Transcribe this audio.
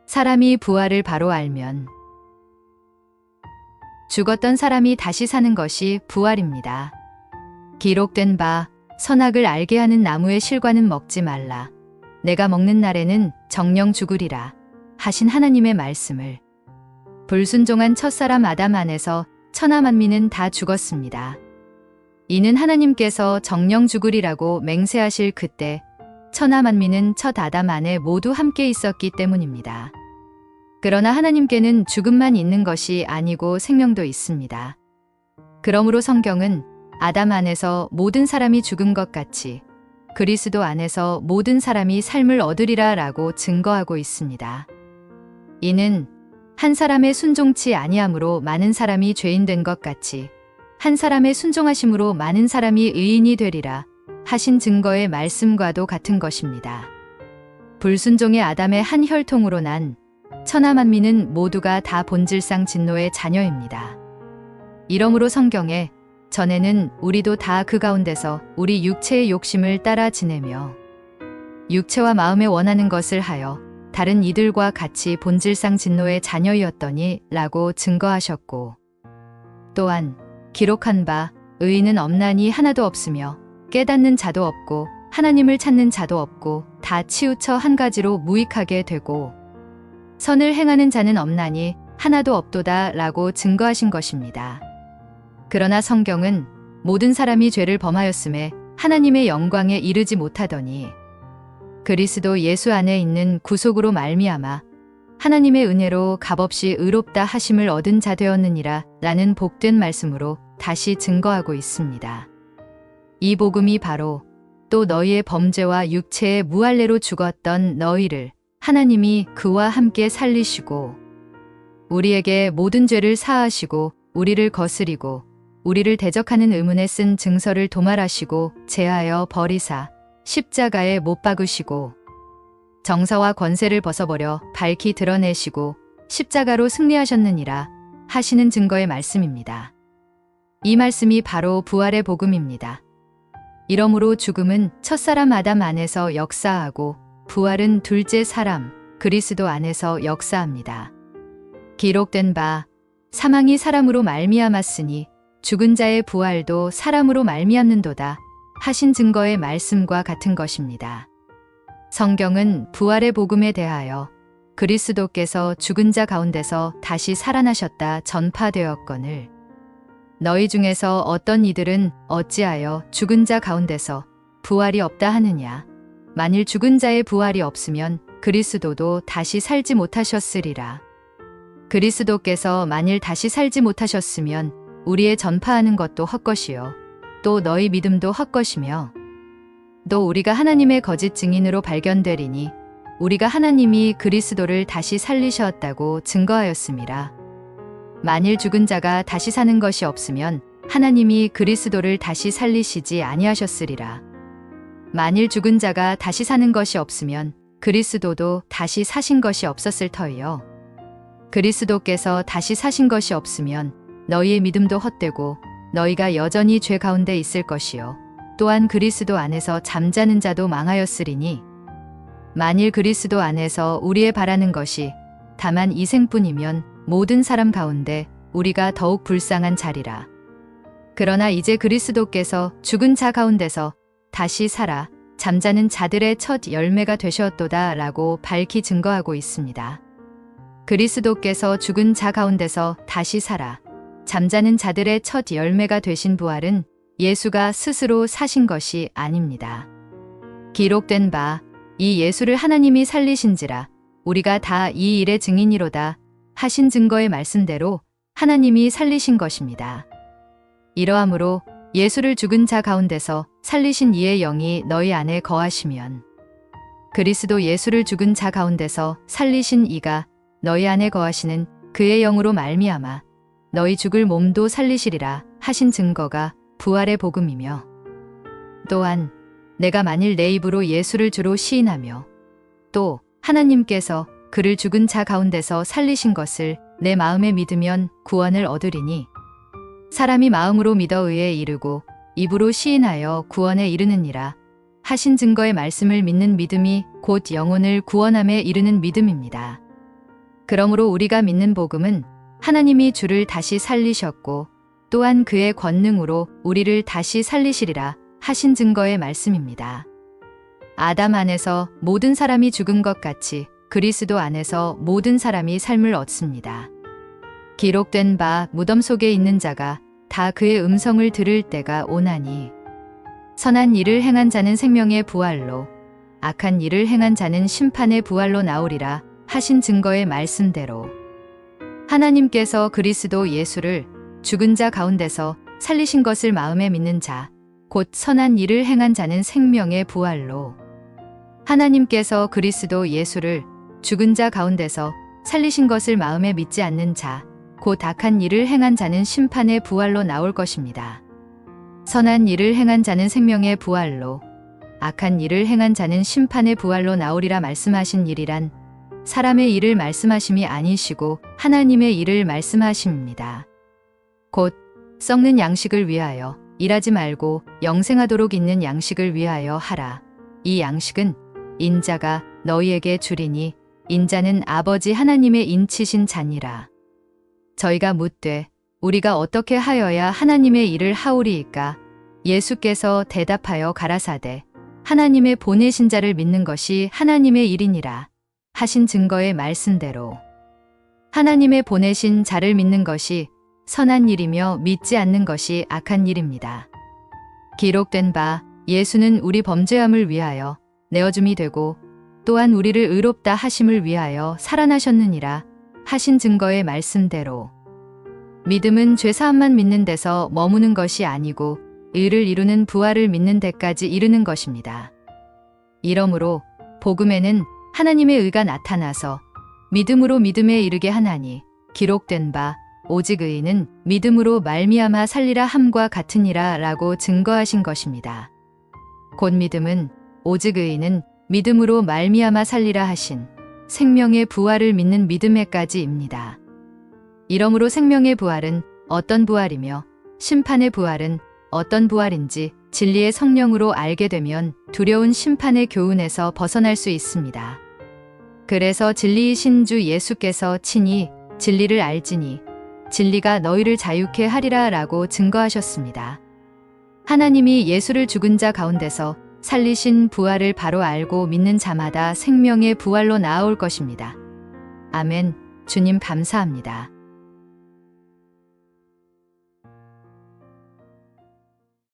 사람이 부활을 바로 알면 죽었던 사람이 다시 사는 것이 부활입니다. 기록된 바 선악을 알게 하는 나무의 실과는 먹지 말라. 내가 먹는 날에는 정녕 죽으리라 하신 하나님의 말씀을 불순종한 첫사람 아담 안에서 천하 만민은 다 죽었습니다. 이는 하나님께서 정녕 죽으리라고 맹세하실 그때 천하 만민은 첫 아담 안에 모두 함께 있었기 때문입니다. 그러나 하나님께는 죽음만 있는 것이 아니고 생명도 있습니다. 그러므로 성경은 아담 안에서 모든 사람이 죽은 것 같이 그리스도 안에서 모든 사람이 삶을 얻으리라 라고 증거하고 있습니다. 이는 한 사람의 순종치 아니함으로 많은 사람이 죄인 된 것 같이 한 사람의 순종하심으로 많은 사람이 의인이 되리라 하신 증거의 말씀과도 같은 것입니다. 불순종의 아담의 한 혈통으로 난 천하 만민은 모두가 다 본질상 진노의 자녀입니다. 이러므로 성경에 전에는 우리도 다 그 가운데서 우리 육체의 욕심을 따라 지내며 육체와 마음에 원하는 것을 하여 다른 이들과 같이 본질상 진노의 자녀이었더니 라고 증거하셨고 또한 기록한 바 의인은 없나니 하나도 없으며 깨닫는 자도 없고 하나님을 찾는 자도 없고 다 치우쳐 한 가지로 무익하게 되고 선을 행하는 자는 없나니 하나도 없도다 라고 증거하신 것입니다. 그러나 성경은 모든 사람이 죄를 범하였음에 하나님의 영광에 이르지 못하더니 그리스도 예수 안에 있는 구속으로 말미암아 하나님의 은혜로 값없이 의롭다 하심을 얻은 자 되었느니라 라는 복된 말씀으로 다시 증거하고 있습니다. 이 복음이 바로 또 너희의 범죄와 육체의 무할례로 죽었던 너희를 하나님이 그와 함께 살리시고 우리에게 모든 죄를 사하시고 우리를 거스리고 우리를 대적하는 의문에 쓴 증서를 도말하시고 제하여 버리사 십자가에 못 박으시고 정사와 권세를 벗어버려 밝히 드러내시고 십자가로 승리하셨느니라 하시는 증거의 말씀입니다. 이 말씀이 바로 부활의 복음입니다. 이러므로 죽음은 첫사람 아담 안에서 역사하고 부활은 둘째 사람 그리스도 안에서 역사합니다. 기록된 바 사망이 사람으로 말미암았으니 죽은 자의 부활도 사람으로 말미암는도다 하신 증거의 말씀과 같은 것입니다. 성경은 부활의 복음에 대하여 그리스도께서 죽은 자 가운데서 다시 살아나셨다 전파되었거늘 너희 중에서 어떤 이들은 어찌하여 죽은 자 가운데서 부활이 없다 하느냐. 만일 죽은 자의 부활이 없으면 그리스도도 다시 살지 못하셨으리라. 그리스도께서 만일 다시 살지 못하셨으면 우리의 전파하는 것도 헛것이요 또 너희 믿음도 헛것이며 또 우리가 하나님의 거짓 증인으로 발견되리니 우리가 하나님이 그리스도를 다시 살리셨다고 증거하였음이라. 만일 죽은 자가 다시 사는 것이 없으면 하나님이 그리스도를 다시 살리시지 아니하셨으리라. 만일 죽은 자가 다시 사는 것이 없으면 그리스도도 다시 사신 것이 없었을 터이요. 그리스도께서 다시 사신 것이 없으면 너희의 믿음도 헛되고 너희가 여전히 죄 가운데 있을 것이요. 또한 그리스도 안에서 잠자는 자도 망하였으리니 만일 그리스도 안에서 우리의 바라는 것이 다만 이 생뿐이면 모든 사람 가운데 우리가 더욱 불쌍한 자리라. 그러나 이제 그리스도께서 죽은 자 가운데서 다시 살아 잠자는 자들의 첫 열매가 되셨도다 라고 밝히 증거하고 있습니다. 그리스도께서 죽은 자 가운데서 다시 살아 잠자는 자들의 첫 열매가 되신 부활은 예수가 스스로 사신 것이 아닙니다. 기록된 바 이 예수를 하나님이 살리신지라 우리가 다 이 일의 증인이로다 하신 증거의 말씀대로 하나님이 살리신 것입니다. 이러함으로 예수를 죽은 자 가운데서 살리신 이의 영이 너희 안에 거하시면 그리스도 예수를 죽은 자 가운데서 살리신 이가 너희 안에 거하시는 그의 영으로 말미암아 너희 죽을 몸도 살리시리라 하신 증거가 부활의 복음이며 또한 내가 만일 내 입으로 예수를 주로 시인하며 또 하나님께서 그를 죽은 자 가운데서 살리신 것을 내 마음에 믿으면 구원을 얻으리니 사람이 마음으로 믿어 의에 이르고 입으로 시인하여 구원에 이르느니라 하신 증거의 말씀을 믿는 믿음이 곧 영혼을 구원함에 이르는 믿음입니다. 그러므로 우리가 믿는 복음은 하나님이 주를 다시 살리셨고 또한 그의 권능으로 우리를 다시 살리시리라 하신 증거의 말씀입니다. 아담 안에서 모든 사람이 죽은 것 같이 그리스도 안에서 모든 사람이 삶을 얻습니다. 기록된 바 무덤 속에 있는 자가 다 그의 음성을 들을 때가 오나니 선한 일을 행한 자는 생명의 부활로 악한 일을 행한 자는 심판의 부활로 나오리라 하신 증거의 말씀대로 하나님께서 그리스도 예수를 죽은 자 가운데서 살리신 것을 마음에 믿는 자, 곧 선한 일을 행한 자는 생명의 부활로 하나님께서 그리스도 예수를 죽은 자 가운데서 살리신 것을 마음에 믿지 않는 자, 곧 악한 일을 행한 자는 심판의 부활로 나올 것입니다. 선한 일을 행한 자는 생명의 부활로 악한 일을 행한 자는 심판의 부활로 나오리라 말씀하신 일이란 사람의 일을 말씀하심이 아니시고 하나님의 일을 말씀하심입니다. 곧 썩는 양식을 위하여 일하지 말고 영생하도록 있는 양식을 위하여 하라. 이 양식은 인자가 너희에게 주리니 인자는 아버지 하나님의 인치신 자니라. 저희가 묻되 우리가 어떻게 하여야 하나님의 일을 하오리이까? 예수께서 대답하여 가라사대 하나님의 보내신 자를 믿는 것이 하나님의 일이니라 하신 증거의 말씀대로 하나님의 보내신 자를 믿는 것이 선한 일이며 믿지 않는 것이 악한 일입니다. 기록된 바 예수는 우리 범죄함을 위하여 내어줌이 되고 또한 우리를 의롭다 하심을 위하여 살아나셨느니라 하신 증거의 말씀대로 믿음은 죄사함만 믿는 데서 머무는 것이 아니고 의를 이루는 부활을 믿는 데까지 이르는 것입니다. 이러므로 복음에는 하나님의 의가 나타나서 믿음으로 믿음에 이르게 하나니 기록된 바 오직 의인은 믿음으로 말미암아 살리라 함과 같으니라 라고 증거하신 것입니다. 곧 믿음은 오직 의인은 믿음으로 말미암아 살리라 하신 생명의 부활을 믿는 믿음에까지입니다. 이러므로 생명의 부활은 어떤 부활이며 심판의 부활은 어떤 부활인지 진리의 성령으로 알게 되면 두려운 심판의 교훈에서 벗어날 수 있습니다. 그래서 진리이신 주 예수께서 친히 진리를 알지니 진리가 너희를 자유케 하리라 라고 증거하셨습니다. 하나님이 예수를 죽은 자 가운데서 살리신 부활을 바로 알고 믿는 자마다 생명의 부활로 나아올 것입니다. 아멘. 주님 감사합니다.